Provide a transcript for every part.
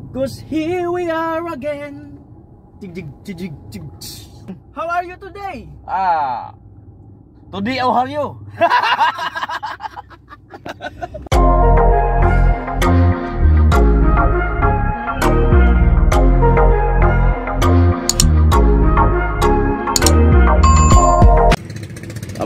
'Cause here we are again. How are you today? Today how are you?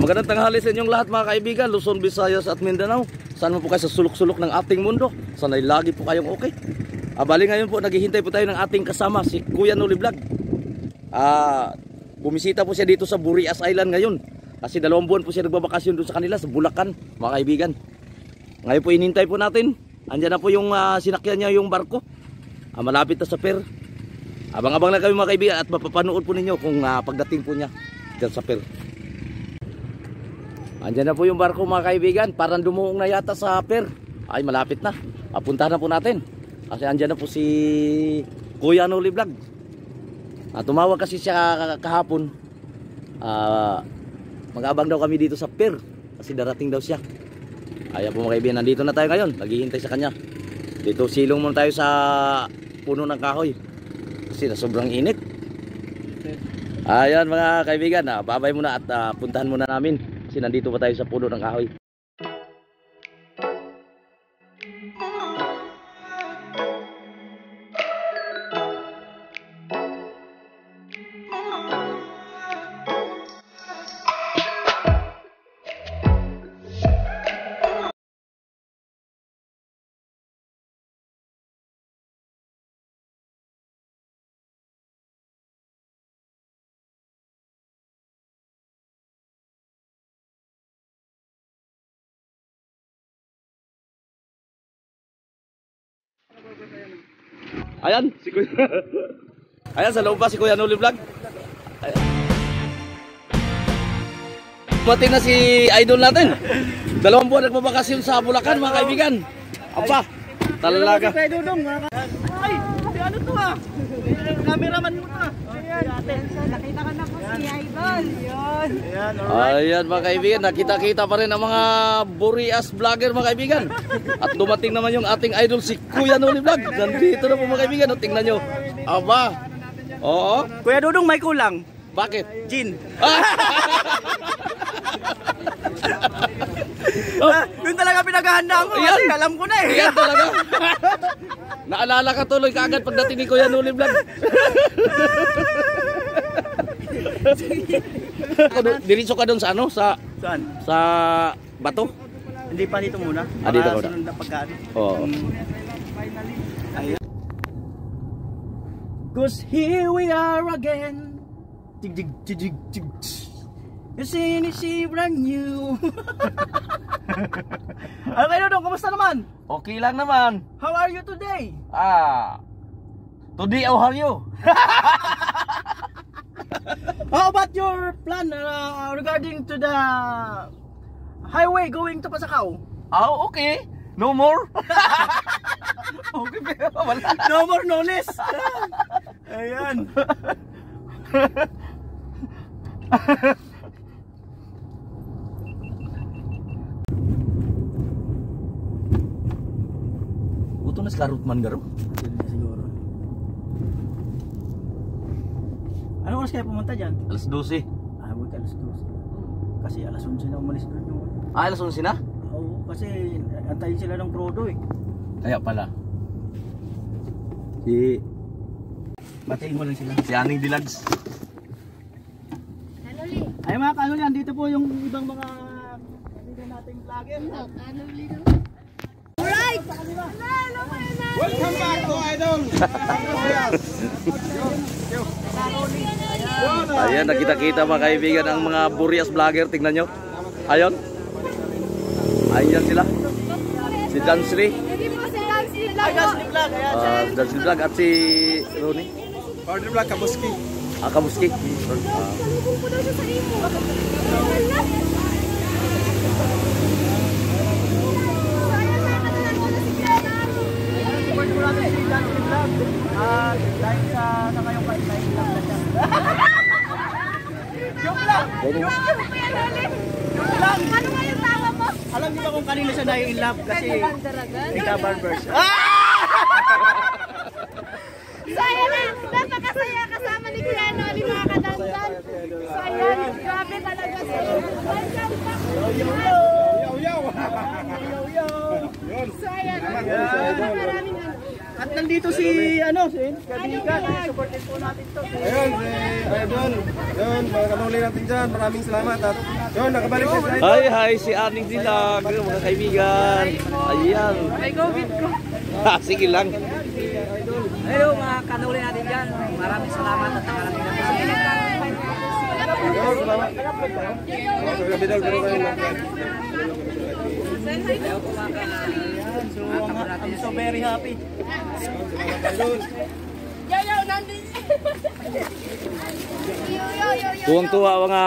Magandang tanghali sa inyong lahat mga kaibigan, Luzon, Visayas at Mindanao. Saan mo po kayo sa sulok-sulok ng ating mundo? Sana'y lagi po kayong okay. Bali ngayon po, naghihintay po tayo ng ating kasama, si Kuya Noli Vlog. Bumisita po siya dito sa Burias Island ngayon. Kasi 2 buwan po siya nagbabakasyon doon sa kanila, sa Bulacan, mga kaibigan. Ngayon po inintay po natin. Andyan na po yung sinakyan niya yung barko. Malapit na sa pier. Abang-abang na kayo mga kaibigan at mapapanood po ninyo kung pagdating po niya dyan sa pier. Andyan na po yung barko mga kaibigan. Parang dumuong na yata sa pier. Ay malapit na. Puntahan na po natin. Kasi andyan na po si Kuya Noli Vlog. Tumawag kasi siya kahapon. Mag-abang daw kami dito sa pier. Kasi darating daw siya. Ayan po mga kaibigan. Nandito na tayo ngayon. Naghihintay sa kanya. Dito silong muna tayo sa puno ng kahoy. Kasi sobrang init. Ayan mga kaibigan. Babay muna at puntahan muna namin. Kasi nandito pa tayo sa puno ng kahoy. Ayan, si Kuya. Ayan, sa loob pa si Kuya Noli Vlog. Dumating na si idol natin. 2 buwan nagbabakasyon sa Bulacan mga kaibigan. Apa, talaga. Ay, ano to cameraman mo to Nakita ka na po si Idol. Yun. Ayan mga kaibigan, nakita-kita pa rin ang mga Burias vlogger mga kaibigan. At dumating naman yung ating idol si Kuya Noli Vlog. Nandito na po mga kaibigan, tingnan nyo. Aba, oo. Kuya Dudong, may kulang. Bakit? Gin. Yun talaga pinaghahandaan ko kasi alam ko na eh. Yan talaga. Naalala ka tuloy kaagad pagdating ni Kuya Noli Vlog. Diretso ka doon sa ano? Saan? Sa bato? Hindi pa dito muna. Dito ka muna. Sunod na pagkaano. Oo. Ayun. 'Cause here we are again. It's brand new. Ano kayo doon? Kumusta naman? Okay lang naman. How are you today? Today how are you? How about your plan regarding to the highway going to Pasakaw? Okay. No more. Okay, pero wala. No more, no less. Ayan. Buto na si Karut man garo. Siguro. Ano oras kaya pumunta dyan? Alas 12. Buti alas 12. Kasi alas 11 na umalis doon yung... Alas 11 na? Oo, kasi antayin sila ng Prodo eh. Kaya pala. Batiin mo lang sila. Si Aning Dilags. Ay mga kanuli, andito po yung ibang mga kaibigan nating vlogger. Alright! Welcome back to Idol! Ayan, nakita-kita mga kaibigan ang mga Burias vlogger. Tingnan nyo. Ayun. Ayan sila. Si Dansly. Hindi po si Dansly Vlog. Ay, Dansly Vlog! Ayan. Dansly Vlog at si Ronnie. Dansly Vlog, Kabuski. Kamuski. Salubong po daw siya sa imo. Support mo natin si Dansly Vlog. Dahil sa ngayong kain lang na siya. Joke lang! Joke lang! Ano nga yung tawa mo? Alam niyo ba kung kanina siya na in love? Kasi Daragan? ika barbers. At nandito si Kadigan. Supportin po natin to. Ayun, Idol. Yun, mga kanuli natin dyan. Maraming salamat. At yun, nakabalik na si Idol. Hi, si Aning Dilag, mga kaibigan. Ayan. Ay, go bit ko. Sige lang. Hello mga kanuli natin dyan. Maraming salamat at nakarating natin. Yun, salamat. So, Bidol, pero kayo lang. I'm so very happy. Tuwang-tuwa mga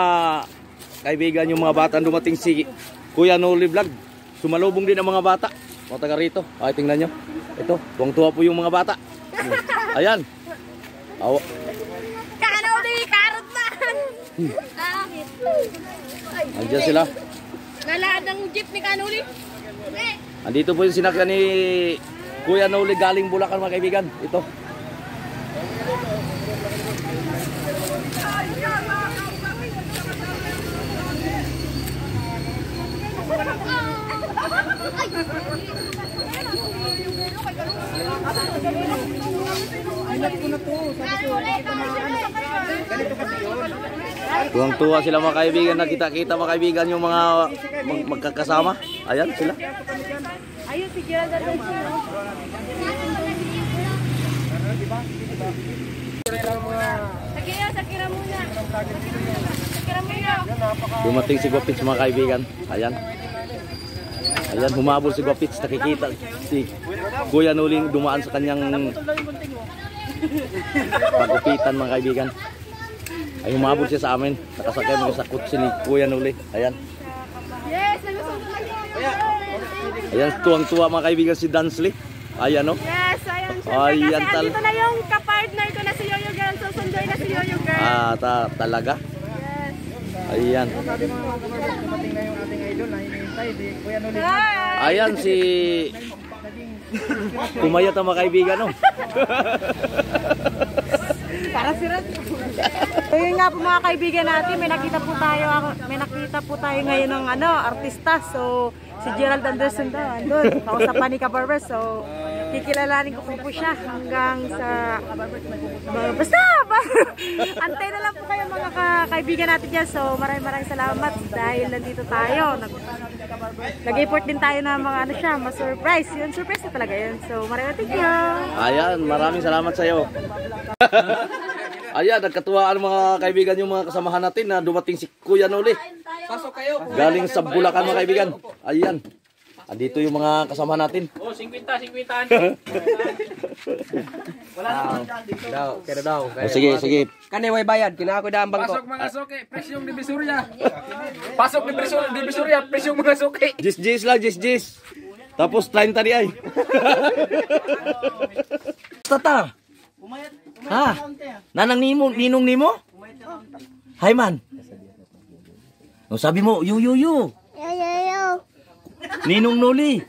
kaibigan yung mga bata dumating si Kuya Noli Vlog. Sumalubong din ang mga bata. Mga taga rito. Ay, tingnan nyo. Ito, tuwang-tuwa po yung mga bata. Ayan. Awa. Kanuli, karot man! Andiyan sila. Nalaan ng jeep ni Kanuli. Andito po yung sinakyan ni Kuya Noli galing Bulacan mga kaibigan. Ito. Tuwang-tuwa sila mga kaibigan, nakita-kita mga kaibigan yung mga magkakasama. Ayan sila. Ayun, si Gerald Alonso. Sakira muna. Sakira muna. Dumating si Guapits mga kaibigan. Ayan. Ayan, humabol si Guapits. Nakikita si Kuya Noli dumaan sa kanyang pagupitan mga kaibigan. Ay humabol siya sa amin. Nakasakay mo sa kutsi ni Kuya Noli. Ayan. Yes, nagustuhan ko lang. Ayan, tuwang-tuwa mga kaibigan si Dansley. Ayan o. Yes, ayun. Ayan, Kasi andito na yung kapartner ko na si Yoyo Girl. Susunduin na si Yoyo Girl. Talaga? Yes. Ayan. Sabi mga kabarbags, dumating na yung ating idol na hinihintay, si Kuya Noli. Hi! Ayan si Kumayat ang mga kaibigan o. Para si Rat. Ayun nga po mga kaibigan natin, may nakita po tayo ngayon ng artista. So si Gerald Anderson daw andun, kausapan ni Kabarbers. So kikilalanin ko po siya hanggang sa basta antay na lang po kayo mga kaibigan natin dyan. So maraming salamat dahil nandito tayo. Nag-effort din tayo na mga ma-surprise. Yun, surprise na talaga yun. So maraming thank you. Ayan, maraming salamat sa iyo. Ayan, nagkatuwaan mga kaibigan yung mga kasamahan natin na dumating si Kuya Noli. Pasok kayo. Galing sa Bulacan mga kaibigan. Ayan. Andito yung mga kasamahan natin. Oh, 50. Wala naman dyan dito. Kaya daw. O, sige. Kani way bayad, kinako da ang bangko. Pasok mga soke, presyong Divisoria. Pasok ni Divisoria, presyong mga soke. Jis lang. Tapos 30 di ay. Tata. Ha? Nanang ninong nimo? Hi man. No, sabi mo, yo. Yo. Ninong Noli.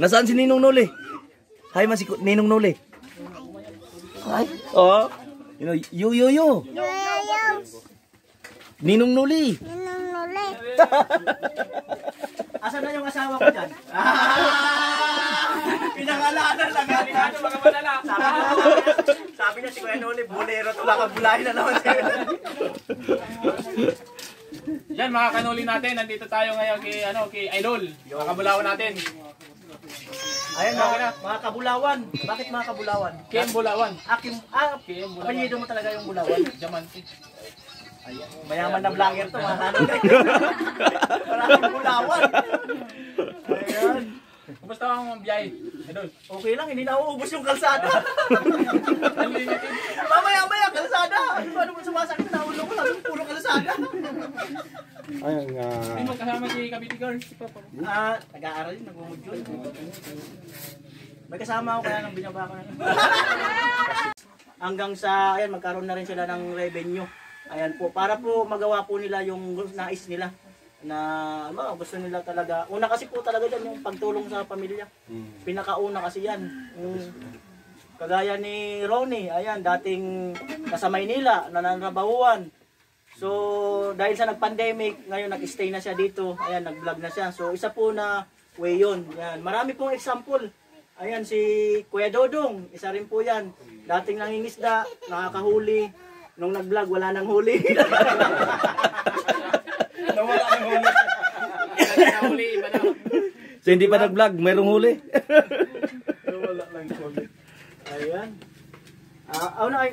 Nasaan si Ninong Noli? Hi man si Ninong Noli. Hi. Oh. Yo. Ninong Noli. Asan na yung asawa ko dyan? Pinangalanan lang. Mga malala. Sabi niya si Kuya Noli, bolero to lang. Kabulahin na naman siya. Yan mga kanuli natin, nandito tayo ngayon kay Idol. Kakabulawan natin. Ayan mga kabulawan. Bakit mga kabulawan? Kim Bulawan. Kim Bulawan. Apelyido mo talaga yung Bulawan. Diamante. Ayan. Mayaman na vlogger to mga kanuli. Maraming Bulawan. Ayan. Kumusta ang biyahe, Idol? Okay lang, hindi na uubos yung kalsada. Unlimited. Mamaya kalsada. Ano mo sumasakit na ulo ko? Sabi ko puro kalsada. Ayun Hindi mo kasama si Kabiti Girl. Nag-aaral yun, nag-umudyol. May kasama ako kaya nang binaba ko na. Hanggang sa, ayan, magkaroon na rin sila ng revenue. Ayan po, para po magawa po nila yung nais nila. Na gusto nila talaga. Una kasi po talaga dyan yung pagtulong sa pamilya. Pinakauna kasi yan. Kagaya ni Ronnie, ayan, dating nasa Maynila, nananrabahuan. So, dahil sa nag-pandemic, ngayon nag-stay na siya dito. Ayan, nag-vlog na siya. So, isa po na way yun. Yan. Marami pong example. Ayan, si Kuya Dodong, isa rin po yan. Dating nangingisda, nakakahuli. Nung nag-vlog, wala nang huli. Nawala ang huli. Nahuli, iba na. So hindi pa nag-vlog, mayroong huli. Nawala lang huli. Ayan.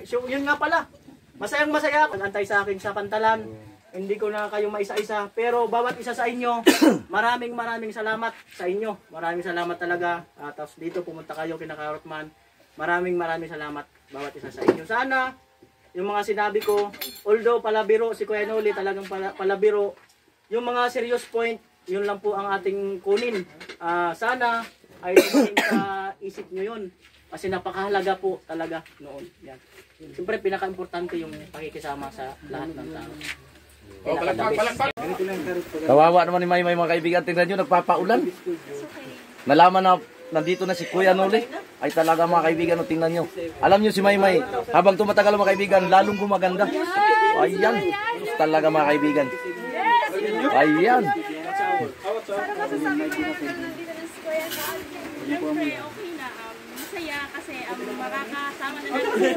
So, yun nga pala. Masayang masaya ako. Antay sa akin sa pantalan. Hindi ko na kayo maisa-isa. Pero bawat isa sa inyo, maraming salamat sa inyo. Maraming salamat talaga. Tapos dito pumunta kayo kina Karotman. Maraming salamat bawat isa sa inyo. Sana, yung mga sinabi ko, although palabiro, si Kuya Noli talagang palabiro, yung mga serious point, yun lang po ang ating kunin. Sana ay tumating sa isip nyo yun. Kasi napakahalaga po talaga noon. Yan. Siyempre, pinaka-importante yung pakikisama sa lahat ng tao. Oh, palakpak. Kawawa naman ni Maymay mga kaibigan. Tingnan nyo, nagpapaulan. Nalaman na nandito na si Kuya Noli. Ay talaga mga kaibigan, no, tingnan nyo. Alam nyo si Maymay, habang tumatagal mga kaibigan, lalong gumaganda. Ayan. Talaga mga kaibigan. Ayan. Para masasabi ko nandito na si Kuya Noli. Siyempre, okay na. Masaya kasi makakasama na natin.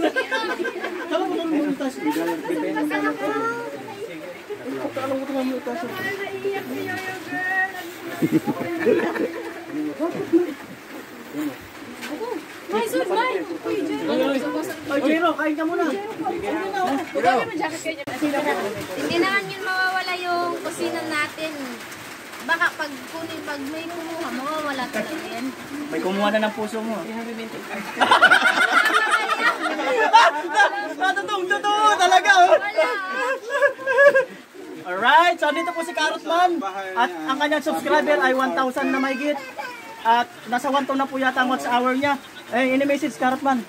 Kala mo lang muna tayo. Naiiyak si Yoyo girl. May survive! Ay, Jero, kain ka muna. Hindi naman yun mawawala yung kusina natin. Baka pag may kumuha, mawawala talaga yan. May kumuha na ng puso mo. Totoo talaga. Alright, so dito po si Karotman. At ang kanyang subscriber ay 1,000 na mahigit. At nasa 1 na po yata ang watch hour niya. Eh, ini-message Karotman.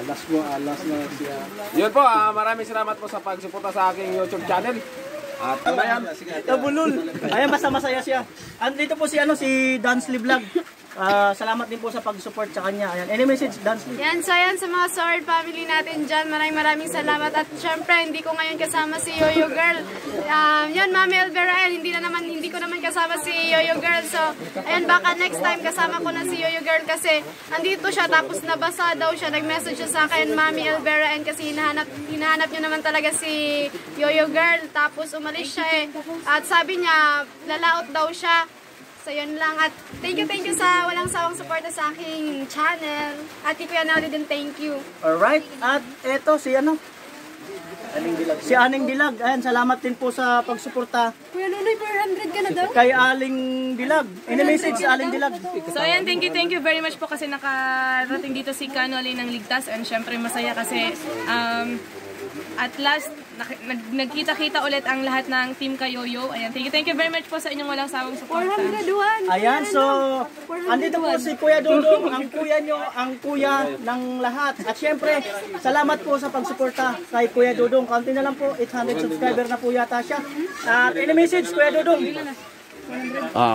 Last na siya. Yun po, maraming salamat po sa pagsuporta sa aking YouTube channel. At ayan, Tabulol. Ayan, basta masaya siya. Andito po si Dansly Vlog. Salamat din po sa pag-support sa kanya. Ayan, any message, Dansly? Yan, so yan sa mga Sword family natin dyan. Maraming salamat. At syempre, hindi ko ngayon kasama si Yoyo Girl. Yan, Mami Elvera, hindi ko naman kasama si Yoyo Girl. So, ayan, baka next time kasama ko na si Yoyo Girl kasi andito siya, tapos nabasa daw siya. Nag-message siya sa akin, Mami Elvera, and kasi hinahanap niyo naman talaga si Yoyo Girl. Tapos umalis siya eh. At sabi niya, lalaot daw siya. So yun lang, at thank you sa walang sawang suporta sa aking channel. At Kuya Noli din, thank you. Alright, at eto si Si Aning Dilag. Ayan, salamat din po sa pagsuporta Kuya Noli, 400 ka na daw? kay Aling Dilag. Any message sa Aling Dilag? So ayan, thank you very much po kasi nakarating dito si Kanoli ng ligtas, and syempre masaya kasi at last nagkita-kita ulit ang lahat ng Team Kayoyo. Ayan, thank you very much po sa inyong walang sawang suporta. 401! Ayan, so andito po si Kuya Dodong, ang kuya nyo, ang kuya ng lahat. At syempre, salamat po sa pagsuporta kay Kuya Dodong. Kaunti na lang po, 800 subscriber na po yata siya. At any message, Kuya Dodong?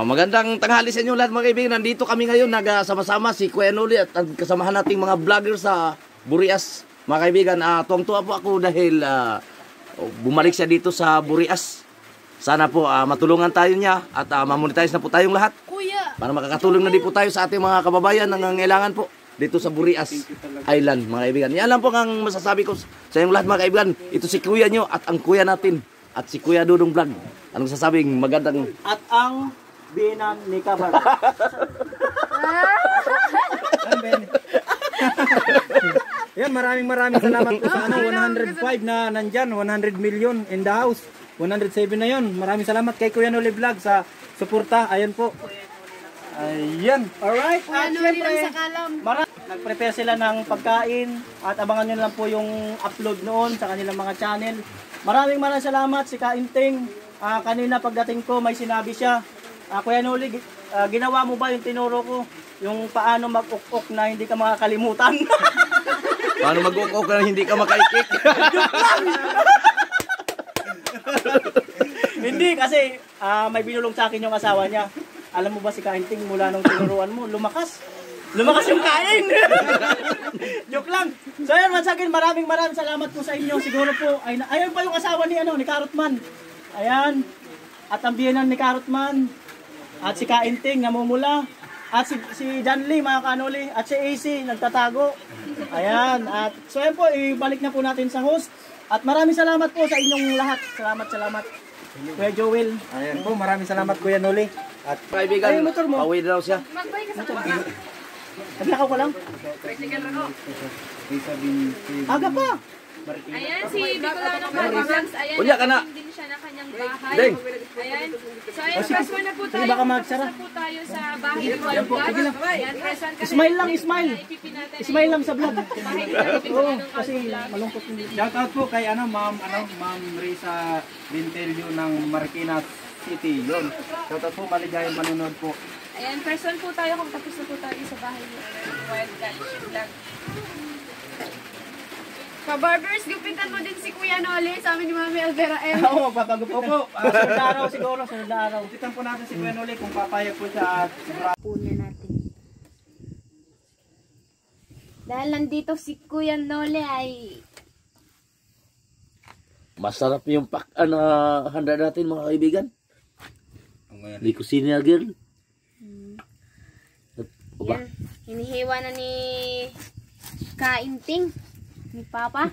Magandang tanghali sa inyo lahat mga kaibigan. Nandito kami ngayon, nagsama-sama si Kuya Noli at ang kasamahan nating mga vlogger sa Burias. Mga kaibigan, tuwang-tuwa po ako dahil bumalik siya dito sa Burias. Sana po matulungan tayo niya at mamonetize na po tayong lahat. Kuya! Para makakatulong na din po tayo sa ating mga kababayan na nangangailangan po dito sa Burias Island mga kaibigan. Yan lang po ang masasabi ko sa inyong lahat mga kaibigan. Ito si kuya nyo at ang kuya natin at si Kuya Dodong Vlog. Anong sasabing magandang... At ang binan ni Kabar. Yan, maraming salamat po sa 105 na nandyan, 100 million in the house. 107 na yon. Maraming salamat kay Kuya Noli Vlog sa suporta. Ayan po. Ayan. Alright, at syempre, Sa kalam. nag-prepare sila ng pagkain at abangan nyo lang po yung upload noon sa kanilang mga channel. Maraming salamat si Kainting. Kanina pagdating ko may sinabi siya, Kuya Noli, ginawa mo ba yung tinuro ko? Yung paano mag-uk-uk na hindi ka makakalimutan. Paano mag-ukok na hindi ka makaikik? Hindi, kasi may binulong sa akin yung asawa niya. Alam mo ba si Kainting, mula nung tinuruan mo, lumakas yung kain. Joke lang. So ayun, once again, maraming salamat po sa inyo. Siguro po, ayun pa yung asawa ni Karotman. Ayan. At ang biyenan ni Karotman. at si Kainting namumula, at si John Lee mga kanoli, at si AC nagtatago. Ayan, at so yan po, ibalik na po natin sa host. At maraming salamat po sa inyong lahat. Salamat. Kuya Joel. Ayan po, maraming salamat Kuya Noli. At Kaibigan, Ay, motor mo. pauwi na daw siya. Naglakaw ka lang? Aga pa! Ayan, si Bicolano Carlos. Ayan, Unya ka na. din siya na kanyang bahay. Ding. Ayan. So, ayan, press one na po tayo. baka magsara. Press na po tayo sa bahay ni Juan Vlog. Ayan, press one kasi. Smile lang, smile. Ipipin natin. Smile lang sa vlog. Bahay ni Bicolano Kasi Carlos. malungkot hindi. shout out po kay Ma'am Risa Bintelio ng Marikina City. Yun. Shout out po, maligayang manonood po. Ayan, press one po tayo kung tapos na po tayo sa bahay ni Wild Galicia Vlog. Kabarbers, gupitan mo din si Kuya Noli sa amin ni Mami Elvera M. Oo, magpapagupo po. Sunod na araw siguro, sunod na araw. Titan po natin si Kuya Noli kung papayag po siya at Punya natin. Dahil nandito si Kuya Noli ay Masarap yung na handa natin mga kaibigan. Di kusina girl. yan, hinihiwa na ni Kainting ni Papa.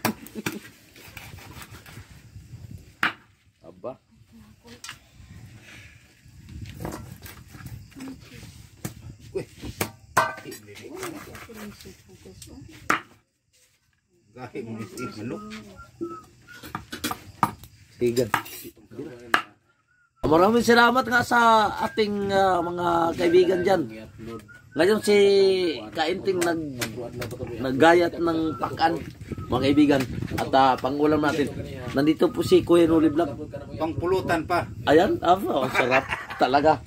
Aba. Kaibigan. Maraming salamat nga sa ating mga kaibigan dyan. Ngayon si Kainting naggayat ng pakan, mga kaibigan. At pangulam natin. Nandito po si Kuya Noli Vlog. pangpulutan pa. Ayan, ang sarap talaga.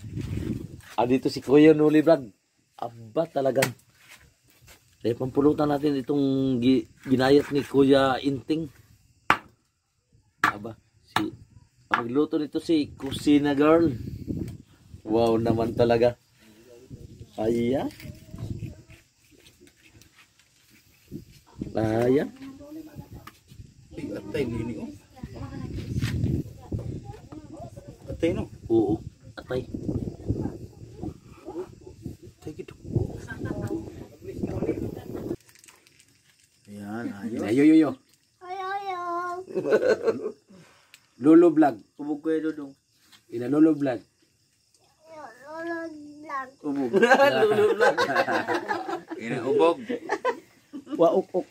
Dito si Kuya Noli Vlog. Aba talagang. Kaya pampulutan natin itong ginayat ni Kuya Inting. Aba, magluto nito si Kusina Girl. Wow naman talaga. Ayan. Ayan. Atay nini oh. Atay no. Oo, atay. Take it. Ayan, ayos. Yo. Lolo Vlog. Kubog Kuya Dudong. Ina Lolo Vlog. Kubog. Lulu Vlog. Ina Ubog. Waok-ok.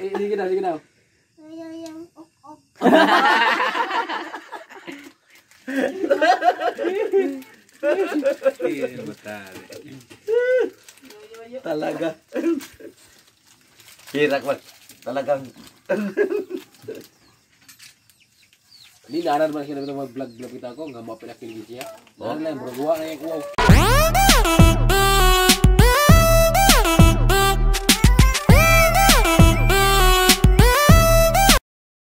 Sige na. Talaga. Hirak man. Talagang. Hindi naaran man siya na mag-vlog kita ko. Nga mga pinakilgit siya. Naaran lang. Bro, gawa na yung kuwaw.